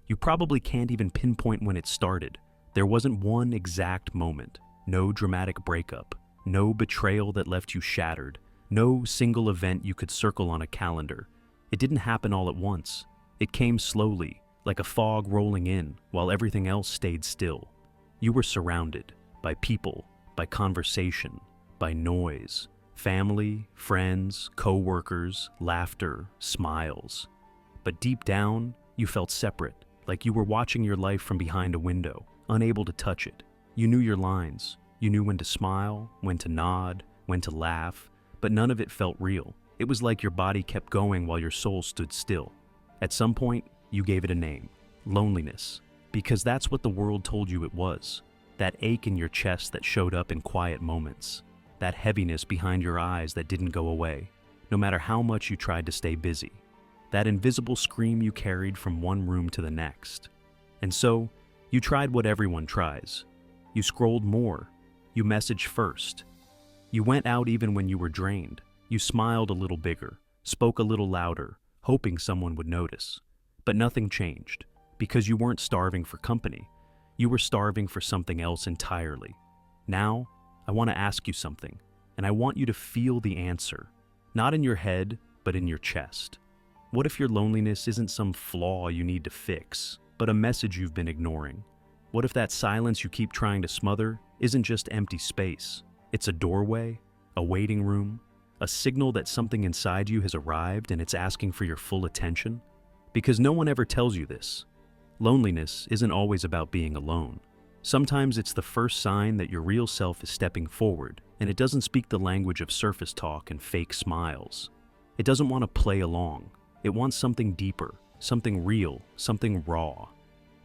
You probably can't even pinpoint when it started. There wasn't one exact moment, no dramatic breakup, no betrayal that left you shattered, no single event you could circle on a calendar. It didn't happen all at once. It came slowly, like a fog rolling in, while everything else stayed still. You were surrounded by people, by conversation, by noise, family, friends, co-workers, laughter, smiles. But deep down, you felt separate, like you were watching your life from behind a window, unable to touch it. You knew your lines. You knew when to smile, when to nod, when to laugh, but none of it felt real. It was like your body kept going while your soul stood still. At some point, you gave it a name, loneliness, because that's what the world told you it was. That ache in your chest that showed up in quiet moments. That heaviness behind your eyes that didn't go away, no matter how much you tried to stay busy. That invisible scream you carried from one room to the next. And so, you tried what everyone tries. You scrolled more. You messaged first. You went out even when you were drained. You smiled a little bigger, spoke a little louder, hoping someone would notice. But nothing changed, because you weren't starving for company. You were starving for something else entirely. Now, I want to ask you something, and I want you to feel the answer. Not in your head, but in your chest. What if your loneliness isn't some flaw you need to fix, but a message you've been ignoring? What if that silence you keep trying to smother isn't just empty space? It's a doorway, a waiting room, a signal that something inside you has arrived and it's asking for your full attention? Because no one ever tells you this. Loneliness isn't always about being alone. Sometimes it's the first sign that your real self is stepping forward, and it doesn't speak the language of surface talk and fake smiles. It doesn't want to play along. It wants something deeper, something real, something raw.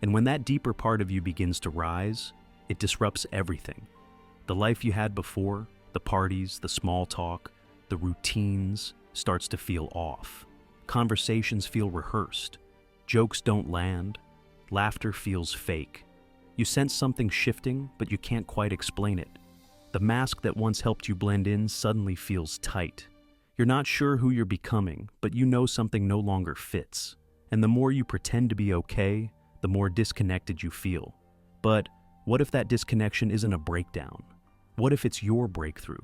And when that deeper part of you begins to rise, it disrupts everything. The life you had before, the parties, the small talk, the routines, starts to feel off. Conversations feel rehearsed. Jokes don't land. Laughter feels fake. You sense something shifting, but you can't quite explain it. The mask that once helped you blend in suddenly feels tight. You're not sure who you're becoming, but you know something no longer fits. And the more you pretend to be okay, the more disconnected you feel. But what if that disconnection isn't a breakdown? What if it's your breakthrough?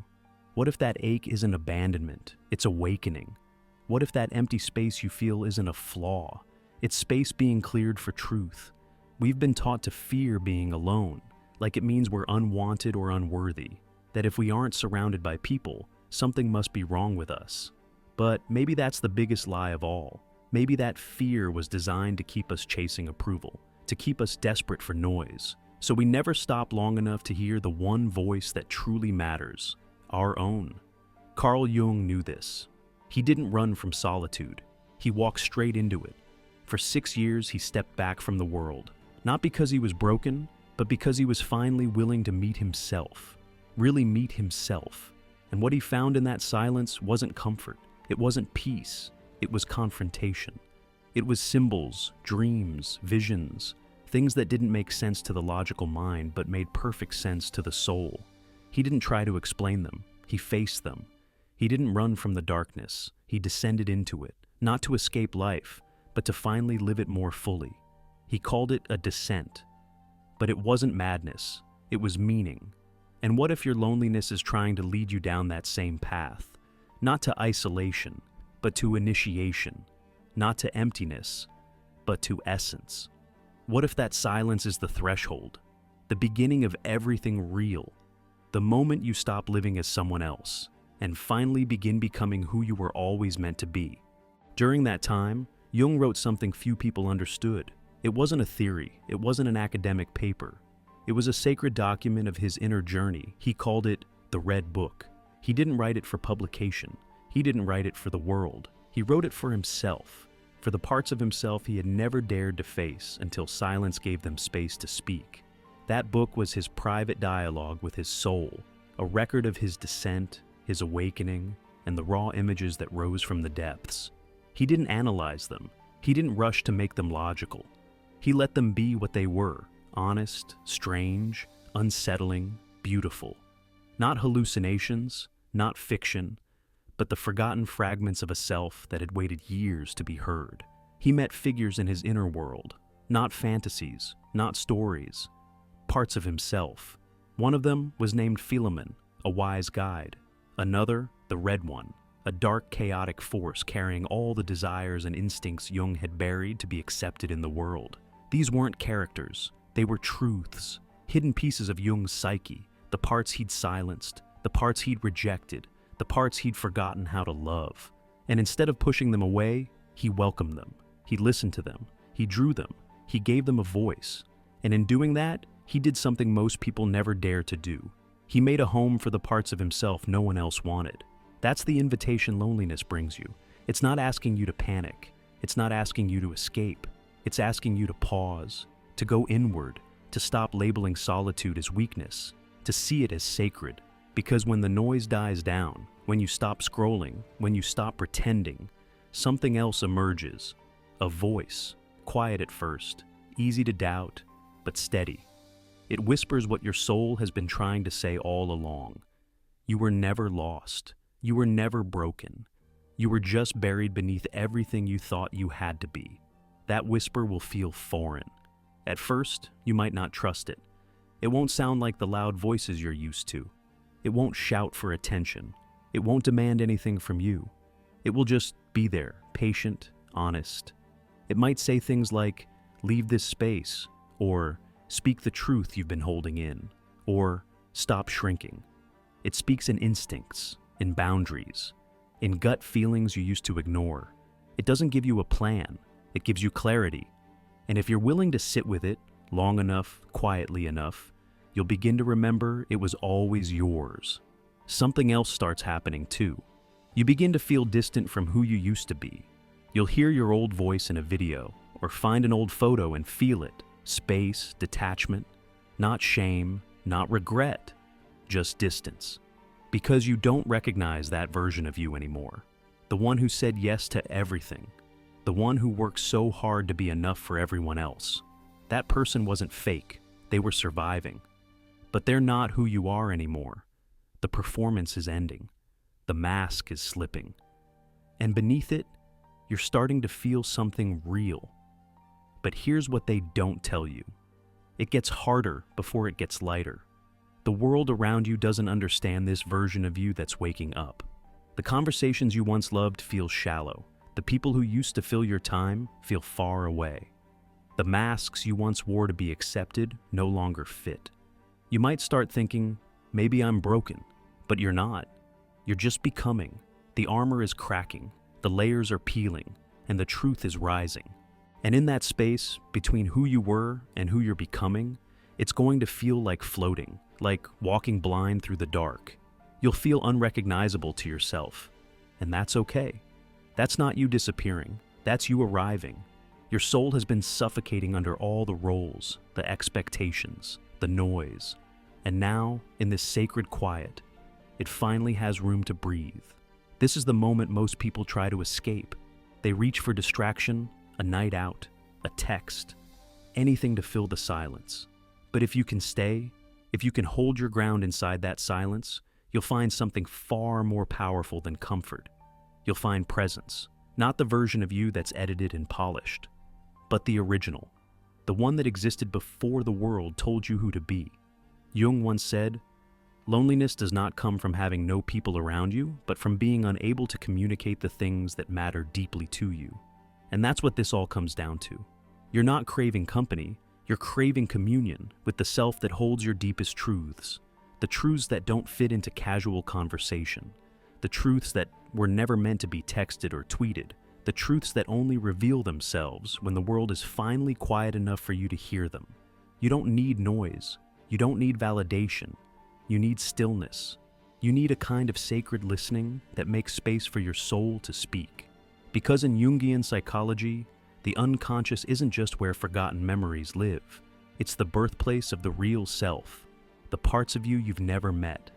What if that ache isn't abandonment, it's awakening? What if that empty space you feel isn't a flaw? It's space being cleared for truth. We've been taught to fear being alone, like it means we're unwanted or unworthy, that if we aren't surrounded by people, something must be wrong with us. But maybe that's the biggest lie of all. Maybe that fear was designed to keep us chasing approval, to keep us desperate for noise, so we never stop long enough to hear the one voice that truly matters, our own. Carl Jung knew this. He didn't run from solitude. He walked straight into it. For 6 years, he stepped back from the world, not because he was broken, but because he was finally willing to meet himself, really meet himself. And what he found in that silence wasn't comfort. It wasn't peace. It was confrontation. It was symbols, dreams, visions, things that didn't make sense to the logical mind but made perfect sense to the soul. He didn't try to explain them. He faced them. He didn't run from the darkness. He descended into it, not to escape life, but to finally live it more fully. He called it a descent. But it wasn't madness. It was meaning. And what if your loneliness is trying to lead you down that same path? Not to isolation, but to initiation. Not to emptiness, but to essence. What if that silence is the threshold, the beginning of everything real? The moment you stop living as someone else and finally begin becoming who you were always meant to be. During that time, Jung wrote something few people understood. It wasn't a theory. It wasn't an academic paper. It was a sacred document of his inner journey. He called it the Red Book. He didn't write it for publication. He didn't write it for the world. He wrote it for himself, for the parts of himself he had never dared to face until silence gave them space to speak. That book was his private dialogue with his soul, a record of his descent, his awakening, and the raw images that rose from the depths. He didn't analyze them. He didn't rush to make them logical. He let them be what they were, honest, strange, unsettling, beautiful. Not hallucinations, not fiction, but the forgotten fragments of a self that had waited years to be heard. He met figures in his inner world, Not fantasies, not stories, parts of himself. One of them was named Philemon, a wise guide. Another, the Red One, a dark, chaotic force carrying all the desires and instincts Jung had buried to be accepted in the world. These weren't characters, they were truths, hidden pieces of Jung's psyche, the parts he'd silenced, the parts he'd rejected, the parts he'd forgotten how to love. And instead of pushing them away, he welcomed them. He listened to them. He drew them. He gave them a voice. And in doing that, he did something most people never dare to do. He made a home for the parts of himself no one else wanted. That's the invitation loneliness brings you. It's not asking you to panic. It's not asking you to escape. It's asking you to pause, to go inward, to stop labeling solitude as weakness, to see it as sacred. Because when the noise dies down, when you stop scrolling, when you stop pretending, something else emerges. A voice, quiet at first, easy to doubt, but steady. It whispers what your soul has been trying to say all along. You were never lost. You were never broken. You were just buried beneath everything you thought you had to be. That whisper will feel foreign. At first, you might not trust it. It won't sound like the loud voices you're used to. It won't shout for attention. It won't demand anything from you. It will just be there, patient, honest. It might say things like, "Leave this space," or "Speak the truth you've been holding in," or "Stop shrinking." It speaks in instincts, in boundaries, in gut feelings you used to ignore. It doesn't give you a plan. It gives you clarity. And if you're willing to sit with it long enough, quietly enough, you'll begin to remember it was always yours. Something else starts happening too. You begin to feel distant from who you used to be. You'll hear your old voice in a video, or find an old photo and feel it. Space, detachment, not shame, not regret, just distance. Because you don't recognize that version of you anymore. The one who said yes to everything. The one who worked so hard to be enough for everyone else. That person wasn't fake, they were surviving. But they're not who you are anymore. The performance is ending. The mask is slipping. And beneath it, you're starting to feel something real. But here's what they don't tell you. It gets harder before it gets lighter. The world around you doesn't understand this version of you that's waking up. The conversations you once loved feel shallow. The people who used to fill your time feel far away. The masks you once wore to be accepted no longer fit. You might start thinking, maybe I'm broken, but you're not. You're just becoming. The armor is cracking, the layers are peeling, and the truth is rising. And in that space, between who you were and who you're becoming, it's going to feel like floating, like walking blind through the dark. You'll feel unrecognizable to yourself, and that's okay. That's not you disappearing, that's you arriving. Your soul has been suffocating under all the roles, the expectations, the noise, and now, in this sacred quiet, it finally has room to breathe. This is the moment most people try to escape. They reach for distraction, a night out, a text, anything to fill the silence. But if you can stay, if you can hold your ground inside that silence, you'll find something far more powerful than comfort. You'll find presence, not the version of you that's edited and polished, but the original, the one that existed before the world told you who to be. Jung once said, "Loneliness does not come from having no people around you, but from being unable to communicate the things that matter deeply to you." And that's what this all comes down to. You're not craving company, you're craving communion with the self that holds your deepest truths, the truths that don't fit into casual conversation, the truths that were never meant to be texted or tweeted, the truths that only reveal themselves when the world is finally quiet enough for you to hear them. You don't need noise, you don't need validation, you need stillness. You need a kind of sacred listening that makes space for your soul to speak. Because in Jungian psychology, the unconscious isn't just where forgotten memories live. It's the birthplace of the real self, the parts of you you've never met,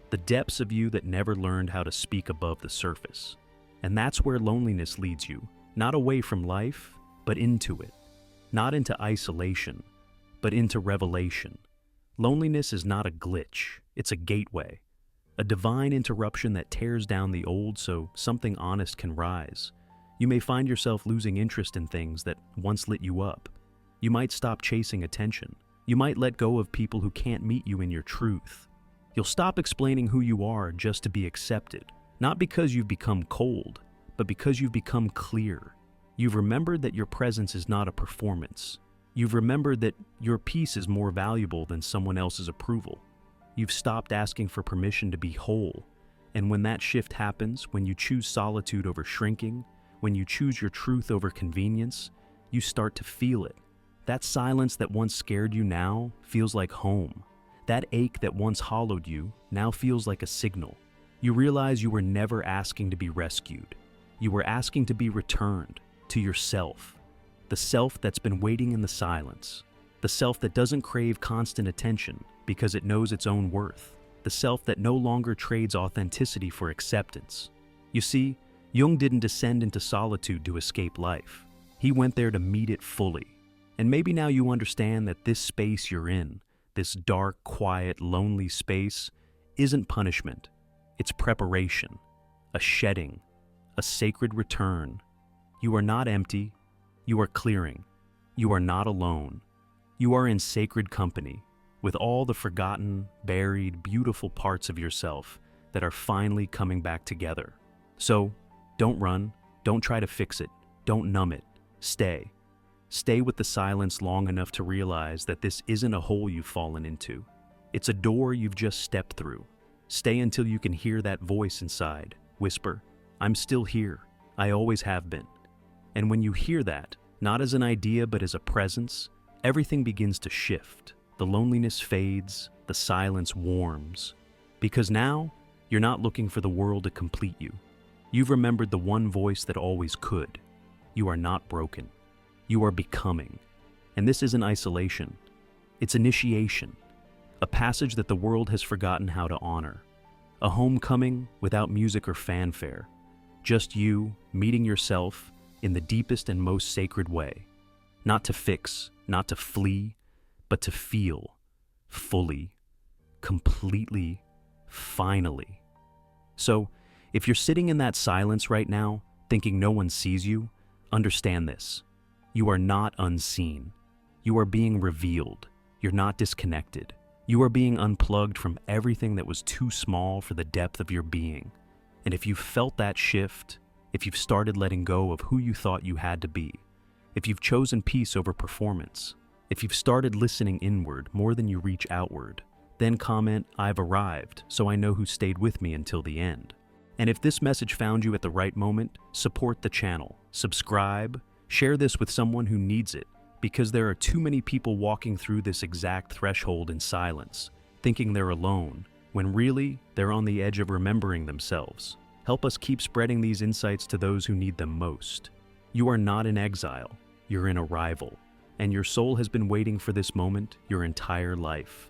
the depths of you that never learned how to speak above the surface. And that's where loneliness leads you, not away from life, but into it. Not into isolation, but into revelation. Loneliness is not a glitch, it's a gateway. A divine interruption that tears down the old so something honest can rise. You may find yourself losing interest in things that once lit you up. You might stop chasing attention. You might let go of people who can't meet you in your truth. You'll stop explaining who you are just to be accepted, not because you've become cold, but because you've become clear. You've remembered that your presence is not a performance. You've remembered that your peace is more valuable than someone else's approval. You've stopped asking for permission to be whole. And when that shift happens, when you choose solitude over shrinking, when you choose your truth over convenience, you start to feel it. That silence that once scared you now feels like home. That ache that once hollowed you now feels like a signal. You realize you were never asking to be rescued. You were asking to be returned to yourself. The self that's been waiting in the silence. The self that doesn't crave constant attention because it knows its own worth. The self that no longer trades authenticity for acceptance. You see, Jung didn't descend into solitude to escape life. He went there to meet it fully. And maybe now you understand that this space you're in, this dark, quiet, lonely space, isn't punishment. It's preparation, a shedding, a sacred return. You are not empty. You are clearing. You are not alone. You are in sacred company with all the forgotten, buried, beautiful parts of yourself that are finally coming back together. So, don't run. Don't try to fix it. Don't numb it. Stay. Stay with the silence long enough to realize that this isn't a hole you've fallen into. It's a door you've just stepped through. Stay until you can hear that voice inside whisper, "I'm still here. I always have been." And when you hear that, not as an idea but as a presence, everything begins to shift. The loneliness fades, the silence warms. Because now, you're not looking for the world to complete you. You've remembered the one voice that always could. You are not broken. You are becoming. And this isn't isolation. It's initiation. A passage that the world has forgotten how to honor. A homecoming without music or fanfare. Just you meeting yourself in the deepest and most sacred way. Not to fix, not to flee, but to feel fully, completely, finally. So, if you're sitting in that silence right now, thinking no one sees you, understand this. You are not unseen. You are being revealed. You're not disconnected. You are being unplugged from everything that was too small for the depth of your being. And if you've felt that shift, if you've started letting go of who you thought you had to be, if you've chosen peace over performance, if you've started listening inward more than you reach outward, then comment, "I've arrived, so I know who stayed with me until the end." And if this message found you at the right moment, support the channel, subscribe, share this with someone who needs it, because there are too many people walking through this exact threshold in silence, thinking they're alone, when really they're on the edge of remembering themselves. Help us keep spreading these insights to those who need them most. You are not in exile, you're in arrival, and your soul has been waiting for this moment your entire life.